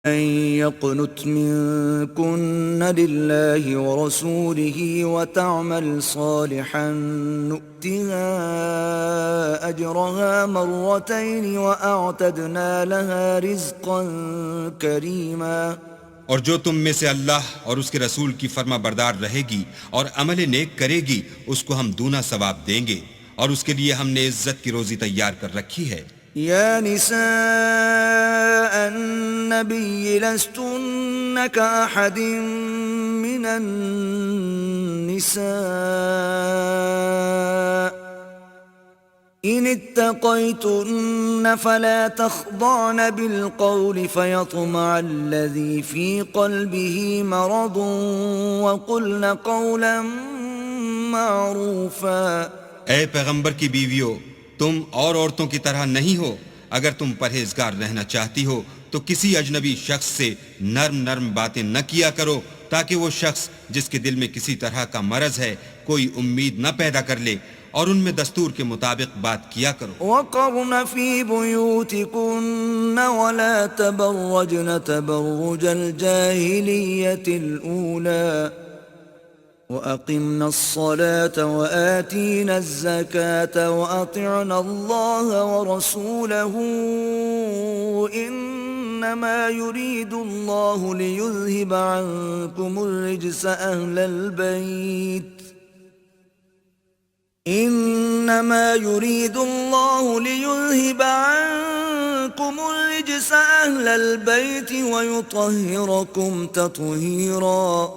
أن يقنت منكن لله ورسوله وتعمل صالحا نؤتها أجرها مرتين وأعتدنا لها رزقا كريما. اور جو تم میں سے اللہ اور اس کے رسول کی فرما بردار رہے گی اور عمل نیک کرے گی اس کو ہم دونا ثواب دیں گے، اور اس کے لیے ہم نے عزت کی روزی تیار کر رکھی ہے۔ يا نساء النبي لستن كأحد من النساء إن اتقيتن فلا تخضعن بالقول فيطمع الذي في قلبه مرض وقلن قولا معروفا. اے پیغمبر کی بیویوں، تم اور عورتوں کی طرح نہیں ہو۔ اگر تم پرہیزگار رہنا چاہتی ہو تو کسی اجنبی شخص سے نرم نرم باتیں نہ کیا کرو، تاکہ وہ شخص جس کے دل میں کسی طرح کا مرض ہے کوئی امید نہ پیدا کر لے، اور ان میں دستور کے مطابق بات کیا کرو۔ وقرن في بيوتكن ولا تبرجن تبرج الجاهلية الأولى وأقمنا الصلاة وآتينا الزكاة وأطعنا الله ورسوله إنما يريد الله ليذهب عنكم الرجس أهل البيت إنما يريد الله ليذهب عنكم الرجس أهل البيت ويطهركم تطهيرا.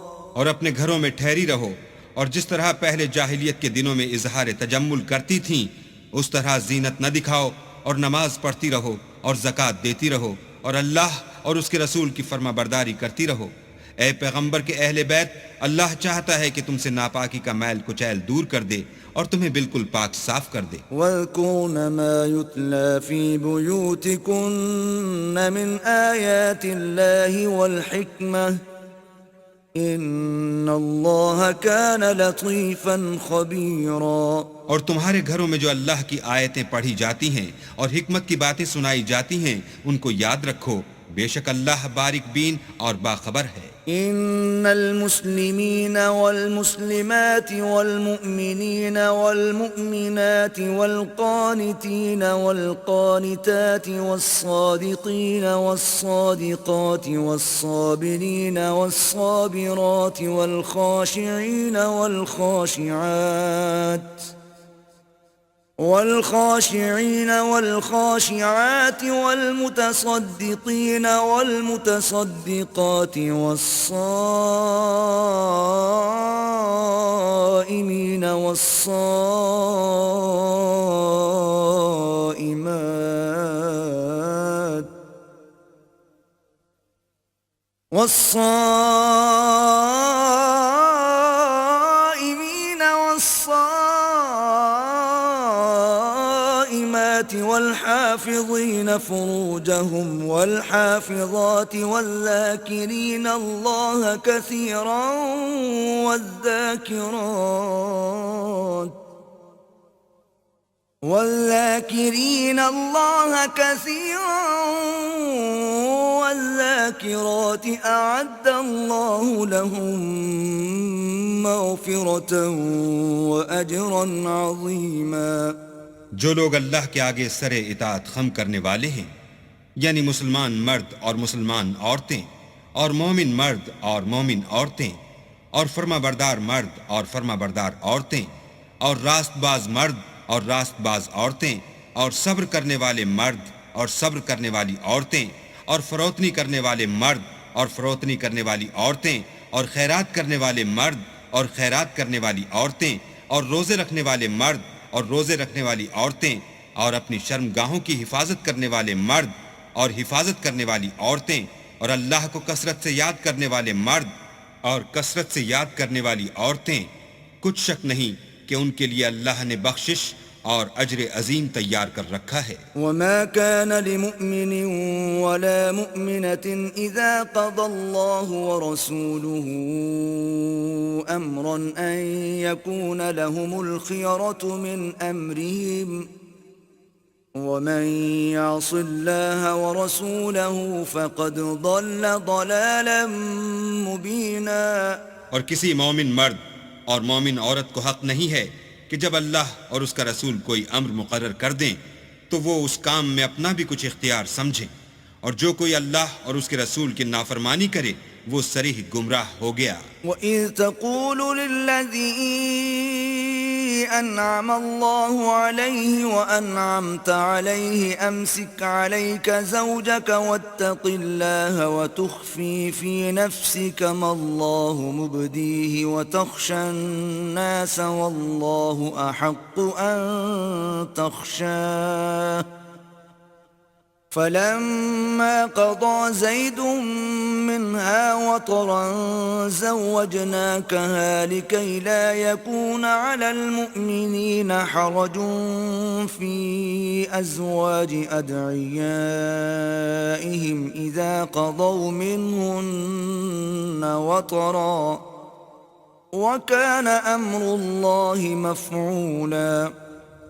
اور اپنے گھروں میں ٹھہری رہو، اور جس طرح پہلے جاہلیت کے دنوں میں اظہار تجمل کرتی تھیں اس طرح زینت نہ دکھاؤ، اور نماز پڑھتی رہو اور زکوٰۃ دیتی رہو، اور اللہ اور اس کے رسول کی فرما برداری کرتی رہو۔ اے پیغمبر کے اہل بیت، اللہ چاہتا ہے کہ تم سے ناپاکی کا میل کچیل دور کر دے اور تمہیں بالکل پاک صاف کر دے۔ وَاذْكُرْنَ مَا يُتْلَى فِي بُيُوتِكُنَّ مِنْ آيَاتِ اللَّهِ وَالْحِكْمَةِ إِنَّ اللَّهَ كَانَ لَطِيفًا خَبِيرًا. اور تمہارے گھروں میں جو اللہ کی آیتیں پڑھی جاتی ہیں اور حکمت کی باتیں سنائی جاتی ہیں ان کو یاد رکھو، بے شک اللہ باریک بین اور باخبر ہے۔ إن المسلمين والمسلمات والمؤمنين والمؤمنات والقانتين والقانتات والصادقين والصادقات والصابرين والصابرات والخاشعين والخاشعين والخاشعات والمتصدقين والمتصدقات والصائمين والصائمات والحافظين فروجهم والحافظات والذاكرين الله كثيرا والذاكرين الله كثيرا والذاكرات أعد الله لهم مغفرة وأجرا عظيما. جو لوگ اللہ کے آگے سر اطاعت خم کرنے والے ہیں، یعنی مسلمان مرد اور مسلمان عورتیں، اور مومن مرد اور مومن عورتیں، اور فرما بردار مرد اور فرما بردار عورتیں، اور راست باز مرد اور راست باز عورتیں، اور صبر کرنے والے مرد اور صبر کرنے والی عورتیں، اور فروتنی کرنے والے مرد اور فروتنی کرنے والی عورتیں، اور خیرات کرنے والے مرد اور خیرات کرنے والی عورتیں، اور روزے رکھنے والے مرد اور روزے رکھنے والی عورتیں، اور اپنی شرمگاہوں کی حفاظت کرنے والے مرد اور حفاظت کرنے والی عورتیں، اور اللہ کو کثرت سے یاد کرنے والے مرد اور کثرت سے یاد کرنے والی عورتیں، کچھ شک نہیں کہ ان کے لیے اللہ نے بخشش اور اجر عظیم تیار کر رکھا ہے۔ وما كان لمؤمن ولا مؤمنة إذا قضى الله ورسوله أمرا أن يكون لهم الخيرة من أمرهم ومن يعص الله ورسوله فقد ضل ضلالا مبينا. اور کسی مومن مرد اور مومن عورت کو حق نہیں ہے کہ جب اللہ اور اس کا رسول کوئی امر مقرر کر دیں تو وہ اس کام میں اپنا بھی کچھ اختیار سمجھیں، اور جو کوئی اللہ اور اس کے رسول کی نافرمانی کرے وہ صریح گمراہ ہو گیا. وَإِذْ تَقُولُ لِلَّذِي أَنْعَمَ اللَّهُ عَلَيْهِ وَأَنْعَمْتَ عَلَيْهِ أَمْسِكْ عَلَيْكَ زَوْجَكَ وَاتَّقِ اللَّهَ وَتُخْفِي فِي نَفْسِكَ مَا اللَّهُ مُبْدِيهِ وَتَخْشَى النَّاسَ وَاللَّهُ أَحَقُّ أَن تَخْشَاهُ. فلما قضى زيد منها وطرا زوجناكها لكي لا يكون على المؤمنين حرج في أزواج أدعيائهم إذا قضوا منهن وطرا وكان أمر الله مفعولا.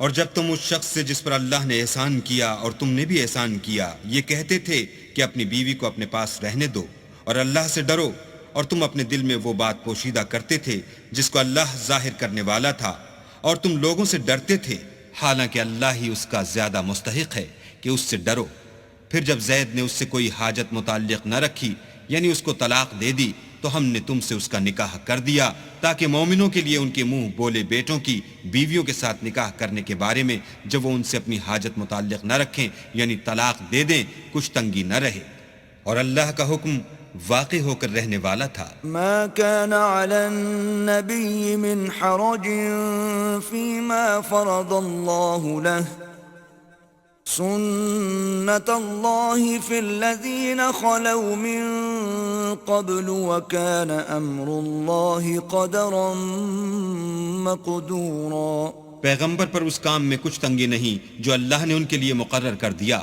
اور جب تم اس شخص سے جس پر اللہ نے احسان کیا اور تم نے بھی احسان کیا یہ کہتے تھے کہ اپنی بیوی کو اپنے پاس رہنے دو اور اللہ سے ڈرو، اور تم اپنے دل میں وہ بات پوشیدہ کرتے تھے جس کو اللہ ظاہر کرنے والا تھا، اور تم لوگوں سے ڈرتے تھے حالانکہ اللہ ہی اس کا زیادہ مستحق ہے کہ اس سے ڈرو. پھر جب زید نے اس سے کوئی حاجت متعلق نہ رکھی یعنی اس کو طلاق دے دی تو ہم نے تم سے اس کا نکاح کر دیا تاکہ مومنوں کے لیے ان کے منہ بولے بیٹوں کی بیویوں کے ساتھ نکاح کرنے کے بارے میں جب وہ ان سے اپنی حاجت متعلق نہ رکھیں یعنی طلاق دے دیں کچھ تنگی نہ رہے، اور اللہ کا حکم واقع ہو کر رہنے والا تھا. ما كان على النبي من حرج فيما فرض الله له سنة الله في الذين خلوا من قبل وكان أمر الله قدرا مقدورا. پیغمبر پر اس کام میں کچھ تنگی نہیں جو اللہ نے ان کے لیے مقرر کر دیا،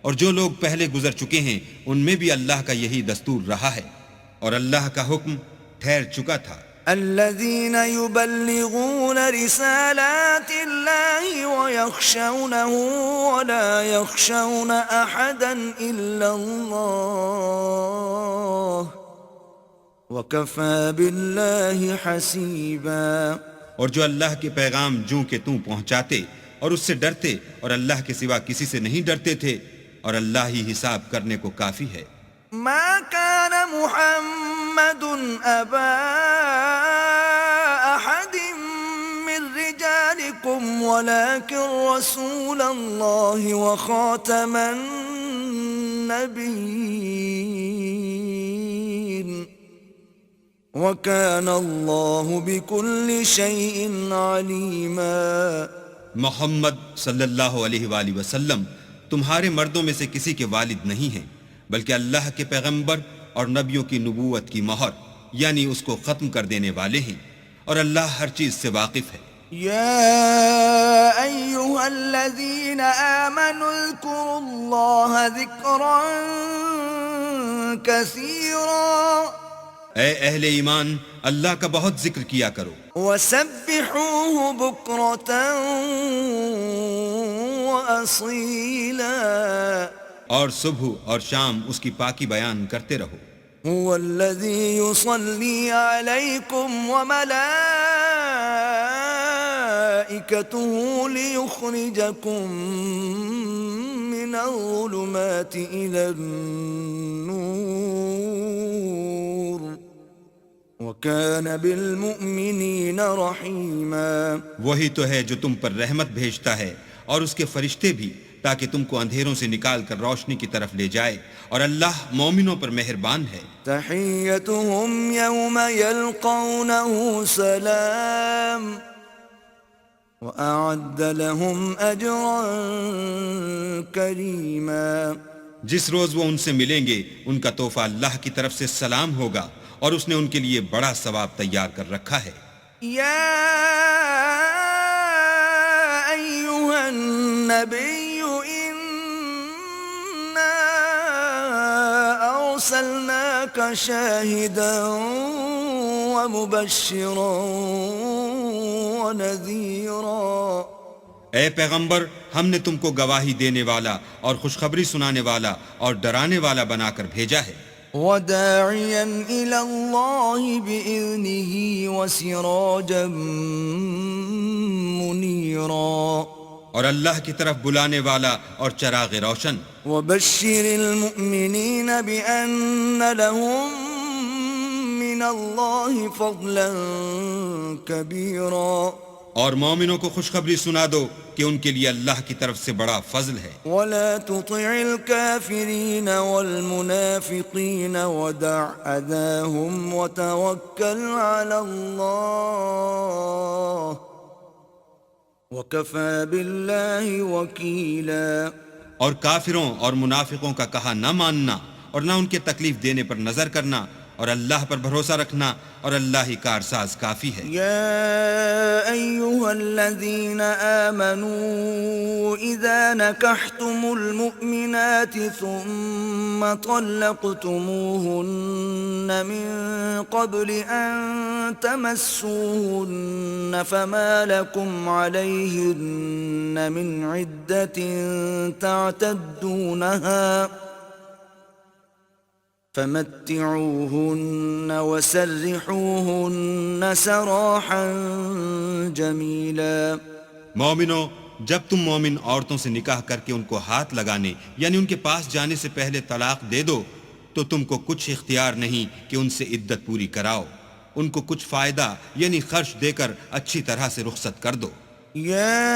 اور جو لوگ پہلے گزر چکے ہیں ان میں بھی اللہ کا یہی دستور رہا ہے، اور اللہ کا حکم ٹھہر چکا تھا. الذين يبلغون رسالات الله ويخشونه ولا يخشون أحدا إلا الله وكفى بالله حسيبا. اور جو اللہ کے پیغام جوں کہ توں پہنچاتے اور اس سے ڈرتے اور اللہ کے سوا کسی سے نہیں ڈرتے تھے، اور اللہ ہی حساب کرنے کو کافی ہے. ما كان محمد أبا أحد من رجالكم ولكن رسول الله وخاتم النبيين وكان الله بكل شيء عليما. محمد صلی اللہ علیہ وآلہ وسلم تمہارے مردوں میں سے کسی کے والد نہیں ہیں بلکہ اللہ کے پیغمبر اور نبیوں کی نبوت کی مہر یعنی اس کو ختم کر دینے والے ہیں، اور اللہ ہر چیز سے واقف ہے. يا أيها الذين آمنوا اذكروا الله ذكرا كثيرا. اے اہل ایمان اللہ کا بہت ذکر کیا کرو، وسبحوه بكرة وأصيلا. اور صبح اور شام اس کی پاکی بیان کرتے رہو. هو الذي يصلي عليكم وملائكته ليخرجكم من الظلمات إلى النور وَكَانَ بِالْمُؤْمِنِينَ رَحِيمًا. وہی تو ہے جو تم پر رحمت بھیجتا ہے اور اس کے فرشتے بھی، تاکہ تم کو اندھیروں سے نکال کر روشنی کی طرف لے جائے، اور اللہ مومنوں پر مہربان ہے. تَحِيَّتُهُمْ يَوْمَ يَلْقَوْنَهُ سَلَامٌ وَأَعَدَّ لَهُمْ أَجْرًا كَرِيمًا. جس روز وہ ان سے ملیں گے ان کا تحفہ اللہ کی طرف سے سلام ہوگا، اور اس نے ان کے لیے بڑا ثواب تیار کر رکھا ہے. يا أيها النبي إنا أرسلناك شاهدا ومبشرا ونذيرا. اے پیغمبر ہم نے تم کو گواہی دینے والا اور خوشخبری سنانے والا اور ڈرانے والا بنا کر بھیجا ہے، وداعيا إلى الله بإذنه وسراجا منيرا اور اللہ کی طرف بلانے والا اور چراغ روشن، وبشر المؤمنين بأن لهم من الله فضلا كبيرا اور مومنوں کو خوشخبری سنا دو کہ ان کے لیے اللہ کی طرف سے بڑا فضل ہے، ولا تطع الكافرين والمنافقين ودع أذاهم وتوكل على الله وكفى بالله وكيلا اور کافروں اور منافقوں کا کہا نہ ماننا اور نہ ان کے تکلیف دینے پر نظر کرنا اور اللہ پر بھروسہ رکھنا اور اللہ ہی کارساز کافی ہے۔ يا أيها الذين آمنوا إذا نكحتم المؤمنات ثم طلقتموهن من قبل أن تمسوهن فما لكم عليهن من عدة تعتدونها فمتعوهن وسرحوهن سراحا جميلا۔ مومنوں، جب تم مومن عورتوں سے نکاح کر کے ان کو ہاتھ لگانے یعنی ان کے پاس جانے سے پہلے طلاق دے دو تو تم کو کچھ اختیار نہیں کہ ان سے عدت پوری کراؤ، ان کو کچھ فائدہ یعنی خرچ دے کر اچھی طرح سے رخصت کر دو۔ يا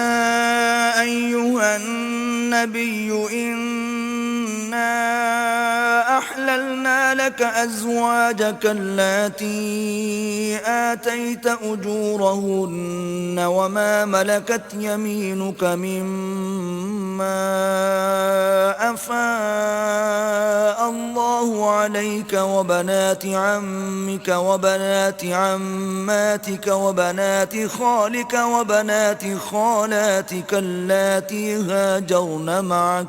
أيها النبي إنا أحللنا لك أزواجك اللاتي آتيت أجورهن وما ملكت يمينك مما أفاء الله عليك وبنات عمك وبنات عماتك وبنات خالك وبنات خالاتك اللاتي هاجرن معك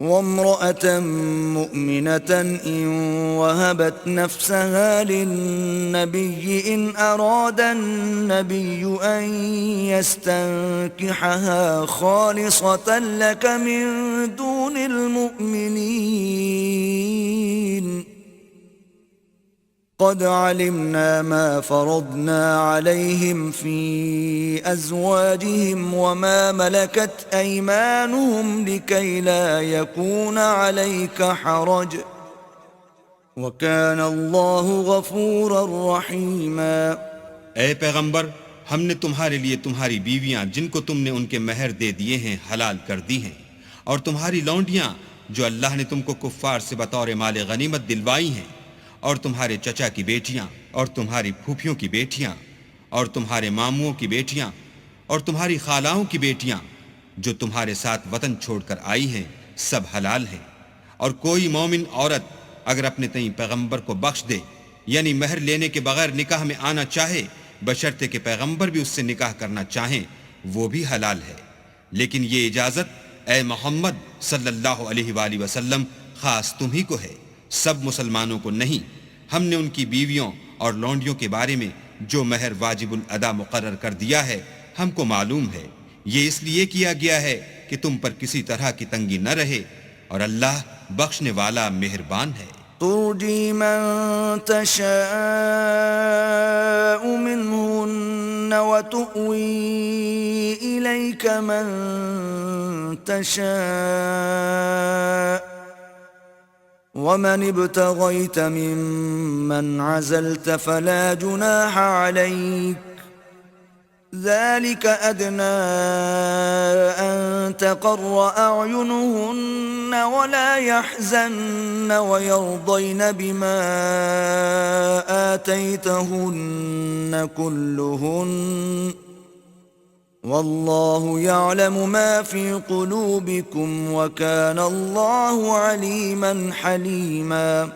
وامرأة مؤمنة إن وهبت نفسها للنبي إن أراد النبي أن يستنكحها خالصة لك من دون المؤمنين قد علمنا ما فرضنا عليهم في أزواجهم وما ملكت أيمانهم لكي لا يكون عليك حرج وكان الله غفورا رحيما۔ اے پیغمبر، ہم نے تمہارے لیے تمہاری بیویاں جن کو تم نے ان کے مہر دے دیے ہیں حلال کر دی ہیں، اور تمہاری لونڈیاں جو اللہ نے تم کو کفار سے بطور مال غنیمت دلوائی ہیں، اور تمہارے چچا کی بیٹیاں اور تمہاری پھوپھیوں کی بیٹیاں اور تمہارے ماموں کی بیٹیاں اور تمہاری خالاؤں کی بیٹیاں جو تمہارے ساتھ وطن چھوڑ کر آئی ہیں، سب حلال ہیں۔ اور کوئی مومن عورت اگر اپنے تئیں پیغمبر کو بخش دے یعنی مہر لینے کے بغیر نکاح میں آنا چاہے بشرطے کہ پیغمبر بھی اس سے نکاح کرنا چاہیں، وہ بھی حلال ہے، لیکن یہ اجازت اے محمد صلی اللہ علیہ وآلہ وسلم خاص تم ہی کو ہے، سب مسلمانوں کو نہیں۔ ہم نے ان کی بیویوں اور لونڈیوں کے بارے میں جو مہر واجب الادا مقرر کر دیا ہے ہم کو معلوم ہے، یہ اس لیے کیا گیا ہے کہ تم پر کسی طرح کی تنگی نہ رہے، اور اللہ بخشنے والا مہربان ہے۔ ترجي من تشاء منهن وتؤوي إليك من تشاء ومن ابتغيت ممن عزلت فلا جناح عليك ذلك أدنى أن تقر أعينهن ولا يحزن ويرضين بما آتيتهن كلهن والله يعلم ما في قلوبكم وكان الله عليما حليما۔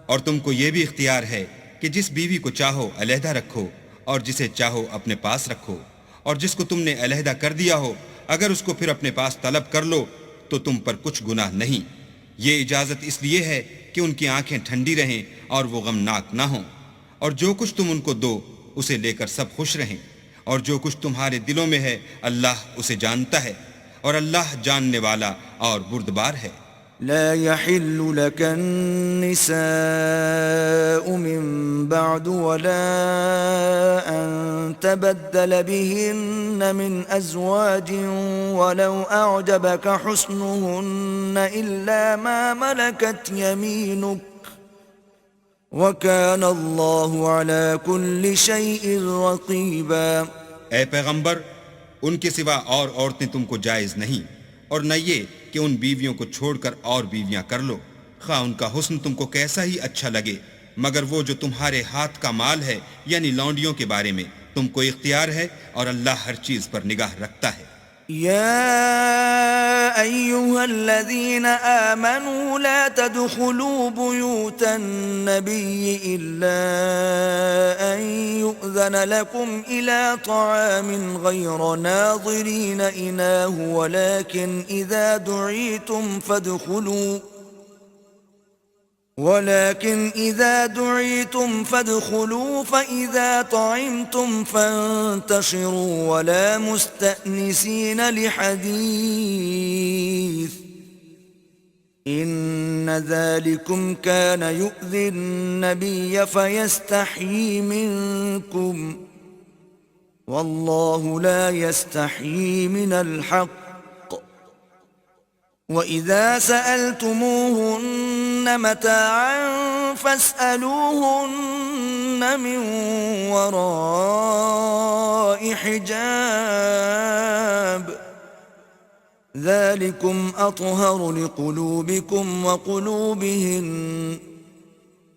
اور تم کو یہ بھی اختیار ہے کہ جس بیوی کو چاہو علیحدہ رکھو اور جسے چاہو اپنے پاس رکھو، اور جس کو تم نے علیحدہ کر دیا ہو اگر اس کو پھر اپنے پاس طلب کر لو تو تم پر کچھ گناہ نہیں۔ یہ اجازت اس لیے ہے کہ ان کی آنکھیں ٹھنڈی رہیں اور وہ غمناک نہ ہوں، اور جو کچھ تم ان کو دو اسے لے کر سب خوش رہیں، اور جو کچھ تمہارے دلوں میں ہے اللہ اسے جانتا ہے، اور اللہ جاننے والا اور بردبار ہے۔ لا يحل لك النساء من بعد ولا أن تبدل بهن من أزواج ولو أعجبك حسنهن إلا ما ملكت يمينك وكان الله على كل شيء رقيبا۔ اے پیغمبر، ان کے سوا اور عورتیں تم کو جائز نہیں، اور نہ یہ کہ ان بیویوں کو چھوڑ کر اور بیویاں کر لو، خواہ ان کا حسن تم کو کیسا ہی اچھا لگے، مگر وہ جو تمہارے ہاتھ کا مال ہے یعنی لونڈیوں کے بارے میں تم کو اختیار ہے، اور اللہ ہر چیز پر نگاہ رکھتا ہے۔ يا أيها الذين آمنوا لا تدخلوا بيوت النبي إلا أن يؤذن لكم إلى طعام غير ناظرين إناه ولكن إذا دعيتم فادخلوا فإذا طعمتم فانتشروا ولا مستأنسين لحديث إن ذلكم كان يؤذي النبي فيستحيي منكم والله لا يستحيي من الحق وَإِذَا سَأَلْتُمُوهُنَّ مَتَاعًا فَاسْأَلُوهُنَّ مِنْ وَرَاءِ حِجَابٍ ذَلِكُمْ أَطْهَرُ لِقُلُوبِكُمْ وَقُلُوبِهِنَّ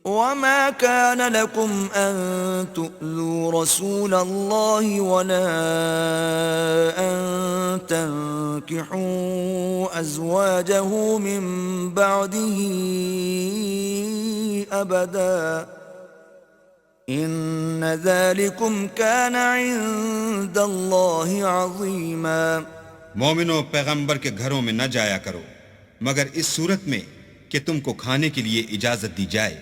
وَمَا كَانَ لَكُمْ أَن تُؤْذُوا رَسُولَ اللَّهِ وَلَا أَن تَنكِحُوا أَزْوَاجَهُ مِن بَعْدِهِ أَبَدًا إِنَّ ذَلِكُمْ كَانَ عِندَ اللَّهِ عَظِيمًا۔ مومنو، پیغمبر کے گھروں میں نہ جایا کرو مگر اس صورت میں کہ تم کو کھانے کے لیے اجازت دی جائے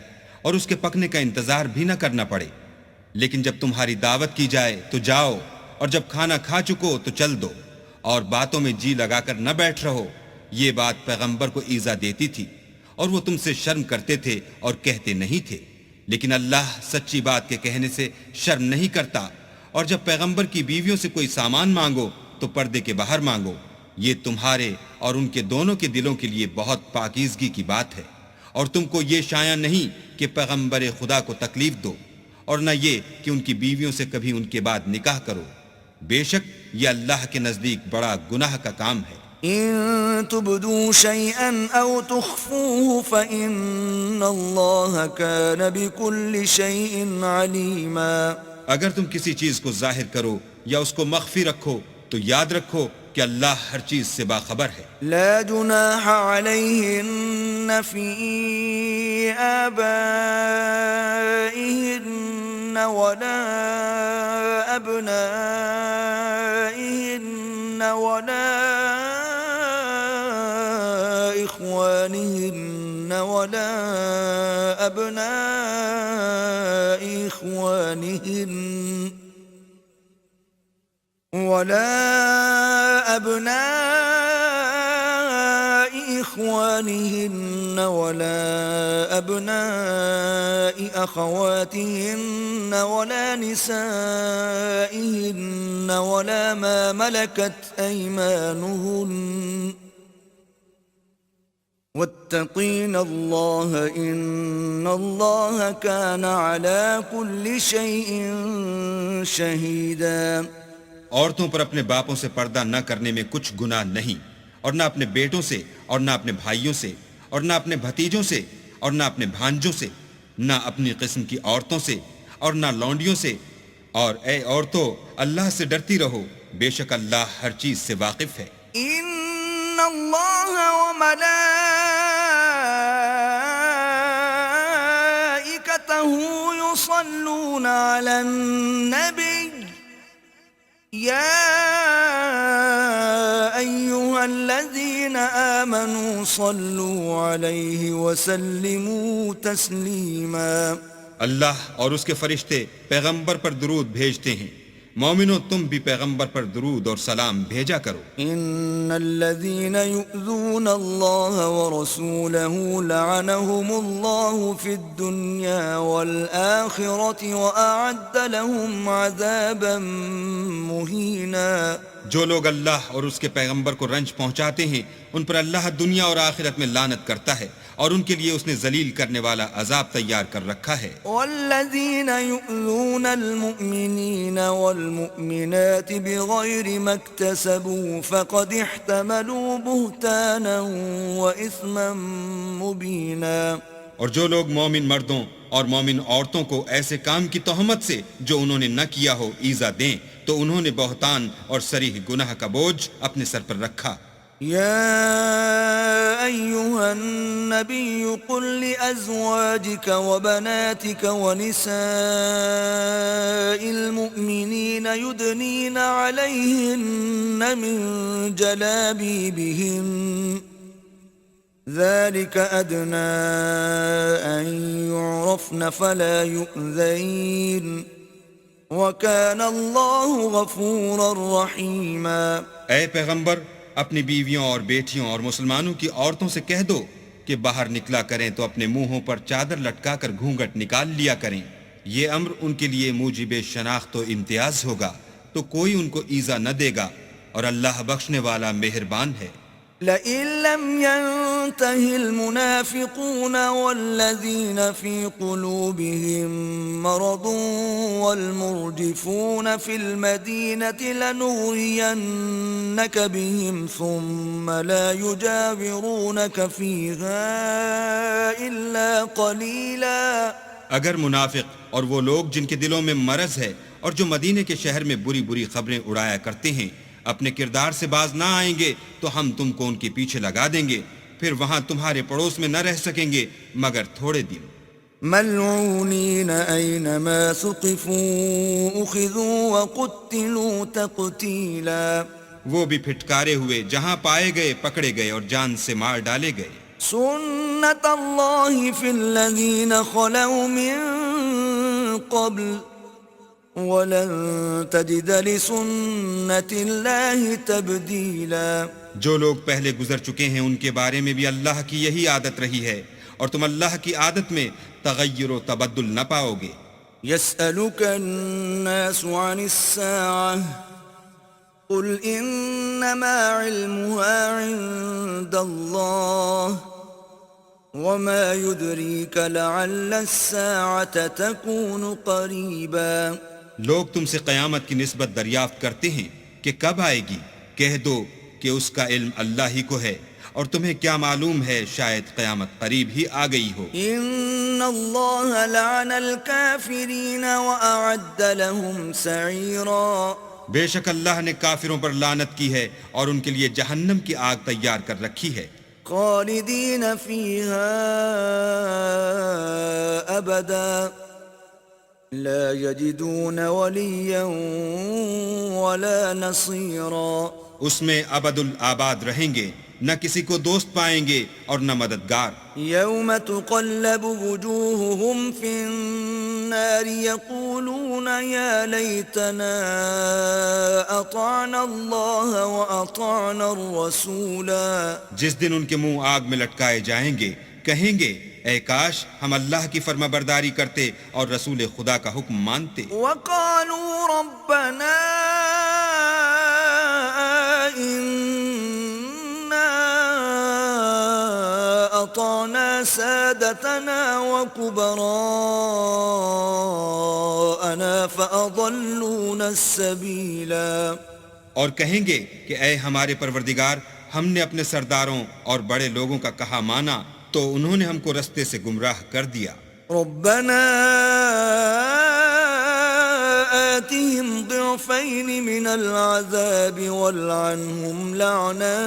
اور اس کے پکنے کا انتظار بھی نہ کرنا پڑے، لیکن جب تمہاری دعوت کی جائے تو جاؤ، اور جب کھانا کھا چکو تو چل دو، اور باتوں میں جی لگا کر نہ بیٹھ رہو۔ یہ بات پیغمبر کو ایذا دیتی تھی اور وہ تم سے شرم کرتے تھے اور کہتے نہیں تھے، لیکن اللہ سچی بات کے کہنے سے شرم نہیں کرتا۔ اور جب پیغمبر کی بیویوں سے کوئی سامان مانگو تو پردے کے باہر مانگو، یہ تمہارے اور ان کے دونوں کے دلوں کے لیے بہت پاکیزگی کی بات ہے، اور تم کو یہ شایع نہیں کہ پیغمبر خدا کو تکلیف دو، اور نہ یہ کہ ان کی بیویوں سے کبھی ان کے بعد نکاح کرو، بے شک یہ اللہ کے نزدیک بڑا گناہ کا کام ہے۔ إن تبدوا شيئا أو تخفوه فإن الله كان بكل شيء عليما۔ اگر تم کسی چیز کو ظاہر کرو یا اس کو مخفی رکھو تو یاد رکھو کہ اللہ ہر چیز سے باخبر ہے۔ لا جناح عليهن في آبائهن ولا أبنائهن ولا إخوانهن ولا أبناء إخوانهن ولا أبناء أخواتهن ولا نسائهن ولا ما ملكت أيمانهن واتقين الله إن الله كان على كل شيء شهيدا۔ عورتوں پر اپنے باپوں سے پردہ نہ کرنے میں کچھ گناہ نہیں، اور نہ اپنے بیٹوں سے، اور نہ اپنے بھائیوں سے، اور نہ اپنے بھتیجوں سے، اور نہ اپنے بھانجوں سے، نہ اپنی قسم کی عورتوں سے، اور نہ لونڈیوں سے۔ اور اے عورتوں، اللہ سے ڈرتی رہو، بے شک اللہ ہر چیز سے واقف ہے۔ إن الله وملائكته يصلون على النبي يا أيها الذين آمنوا صلوا عليه وسلموا تسليما۔ اللہ اور اس کے فرشتے پیغمبر پر درود بھیجتے ہیں، مومنو تم بھی پیغمبر پر درود اور سلام بھیجا کرو. ان الذين يؤذون الله ورسوله لعنهم الله في الدنيا والآخرة وأعد لهم عذابا مهينا. جو لوگ اللہ اور اس کے پیغمبر کو رنج پہنچاتے ہیں ان پر اللہ دنیا اور آخرت میں لعنت کرتا ہے اور ان کے لیے اس نے ذلیل کرنے والا عذاب تیار کر رکھا ہے. والذين يؤذون المؤمنين والمؤمنات بغير ما اكتسبوا فقد احتملوا بهتانا وإثما مبينا. اور جو لوگ مومن مردوں اور مومن عورتوں کو ایسے کام کی تہمت سے جو انہوں نے نہ کیا ہو ایذا دیں تو انہوں نے بہتان اور صریح گناہ کا بوجھ اپنے سر پر رکھا. يا أيها النبي قل لأزواجك وبناتك ونساء المؤمنين يدنين عليهن من جلابيبهن ذلك أدنى أن يعرفن فلا يؤذين وَكَانَ اللَّهُ غَفُورًا رَحِيمًا. اے پیغمبر اپنی بیویوں اور بیٹیوں اور مسلمانوں کی عورتوں سے کہہ دو کہ باہر نکلا کریں تو اپنے منہوں پر چادر لٹکا کر گھونگھٹ نکال لیا کریں. یہ امر ان کے لیے موجب شناخت و امتیاز ہوگا تو کوئی ان کو ایذا نہ دے گا اور اللہ بخشنے والا مہربان ہے. لئن لم ينته المنافقون والذين في قلوبهم مرض والمرجفون في المدينة لنغرينك بهم ثم لا يجاورونك فيها إلا قليلا. اگر منافق اور وہ لوگ جن کے دلوں میں مرض ہے اور جو مدینے کے شہر میں بری بری خبریں اڑایا کرتے ہیں اپنے کردار سے باز نہ آئیں گے تو ہم تم کو ان کے پیچھے لگا دیں گے پھر وہاں تمہارے پڑوس میں نہ رہ سکیں گے مگر تھوڑے دن. ملعونین اینما ثقفوا اخذوا وقتلوا تقتیلا. وہ بھی پھٹکارے ہوئے جہاں پائے گئے پکڑے گئے اور جان سے مار ڈالے گئے. سنت اللہ فی الذین خلوا من قبل وَلَن تَجِدَ لِسُنَّةِ اللَّهِ تَبْدِيلًا. جو لوگ پہلے گزر چکے ہیں ان کے بارے میں بھی اللہ کی یہی عادت رہی ہے اور تم اللہ کی عادت میں تغیر و تبدل نہ پاؤ گے. يَسْأَلُكَ النَّاسُ عَنِ السَّاعَةِ قُلْ إِنَّمَا عِلْمُهَا عِندَ اللَّهِ وَمَا يُدْرِيكَ لَعَلَّ السَّاعَةَ تَكُونُ قَرِيبًا. لوگ تم سے قیامت کی نسبت دریافت کرتے ہیں کہ کب آئے گی. کہہ دو کہ اس کا علم اللہ ہی کو ہے اور تمہیں کیا معلوم ہے شاید قیامت قریب ہی آ گئی ہو. ان اللہ لعن الکافرین واعد لهم سعیرا. بے شک اللہ نے کافروں پر لعنت کی ہے اور ان کے لیے جہنم کی آگ تیار کر رکھی ہے. خالدین فیہا ابدا لا یجدون ولیا ولا نصیرا. اس میں ابد الآباد رہیں گے نہ کسی کو دوست پائیں گے اور نہ مددگار. یوم تقلب وجوہہم فی النار یقولون یا لیتنا اطعنا اللہ واطعنا الرسولا. جس دن ان کے منہ آگ میں لٹکائے جائیں گے کہیں گے اے کاش ہم اللہ کی فرما برداری کرتے اور رسول خدا کا حکم مانتے. وقالوا ربنا أطعنا سادتنا وكبراءنا فأضلونا السبيلا. اور کہیں گے کہ اے ہمارے پروردگار ہم نے اپنے سرداروں اور بڑے لوگوں کا کہا مانا تو انہوں نے ہم کو رستے سے گمراہ کر دیا. ربنا آتهم ضعفين من العذاب والعنهم لعنا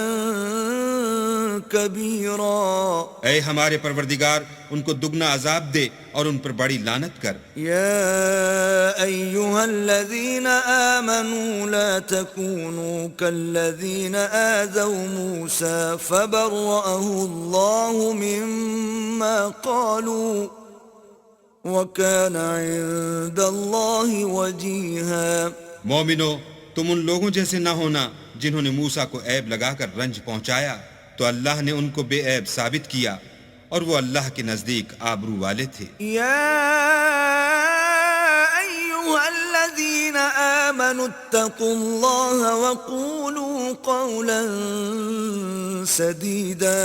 كبيرا. اے ہمارے پروردگار ان کو دگنا عذاب دے اور ان پر بڑی لعنت کر. يا أيها الذين آمنوا لا تكونوا كالذين آذوا موسى فبرأه الله مما قالوا وَكَانَ عِندَ اللَّهِ وَجِيهًا. مومنو، تم ان لوگوں جیسے نہ ہونا جنہوں نے موسیٰ کو عیب لگا کر رنج پہنچایا تو اللہ نے ان کو بے عیب ثابت کیا اور وہ اللہ کے نزدیک آبرو والے تھے۔ يا أيها الذين آمنوا اتقوا الله وقولوا قولا سديدا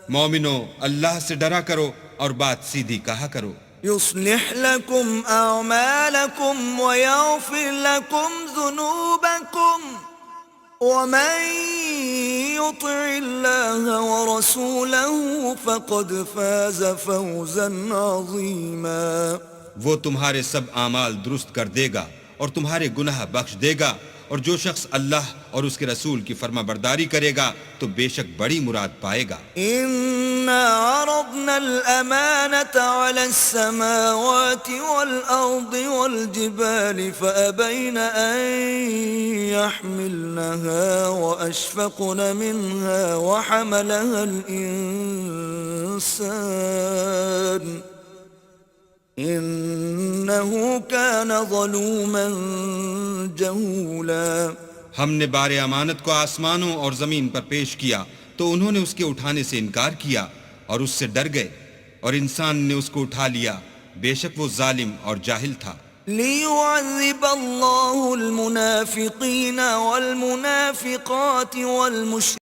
مومنو، اللہ سے ڈرا کرو اور بات سیدھی کہا کرو۔ يصلح لكم أعمالكم ويغفر لكم ذنوبكم ومن يطع الله ورسوله فقد فاز فوزا عظيما۔ وہ تمہارے سب اعمال درست کر دے گا اور تمہارے گناہ بخش دے گا، اور جو شخص اللہ اور اس کے رسول کی فرما برداری کرے گا تو بے شک بڑی مراد پائے گا۔ إنا عرضنا الأمانة على السماوات والأرض والجبال فأبين أن يحملنها وأشفقن منها وحملها الإنسان إنه كان ظلوما جهولا۔ ہم نے بار امانت کو آسمانوں اور زمین پر پیش کیا تو انہوں نے اس کے اٹھانے سے انکار کیا اور اس سے ڈر گئے، اور انسان نے اس کو اٹھا لیا، بے شک وہ ظالم اور جاہل تھا۔ ليعذب الله المنافقين والمنافقات والمشركين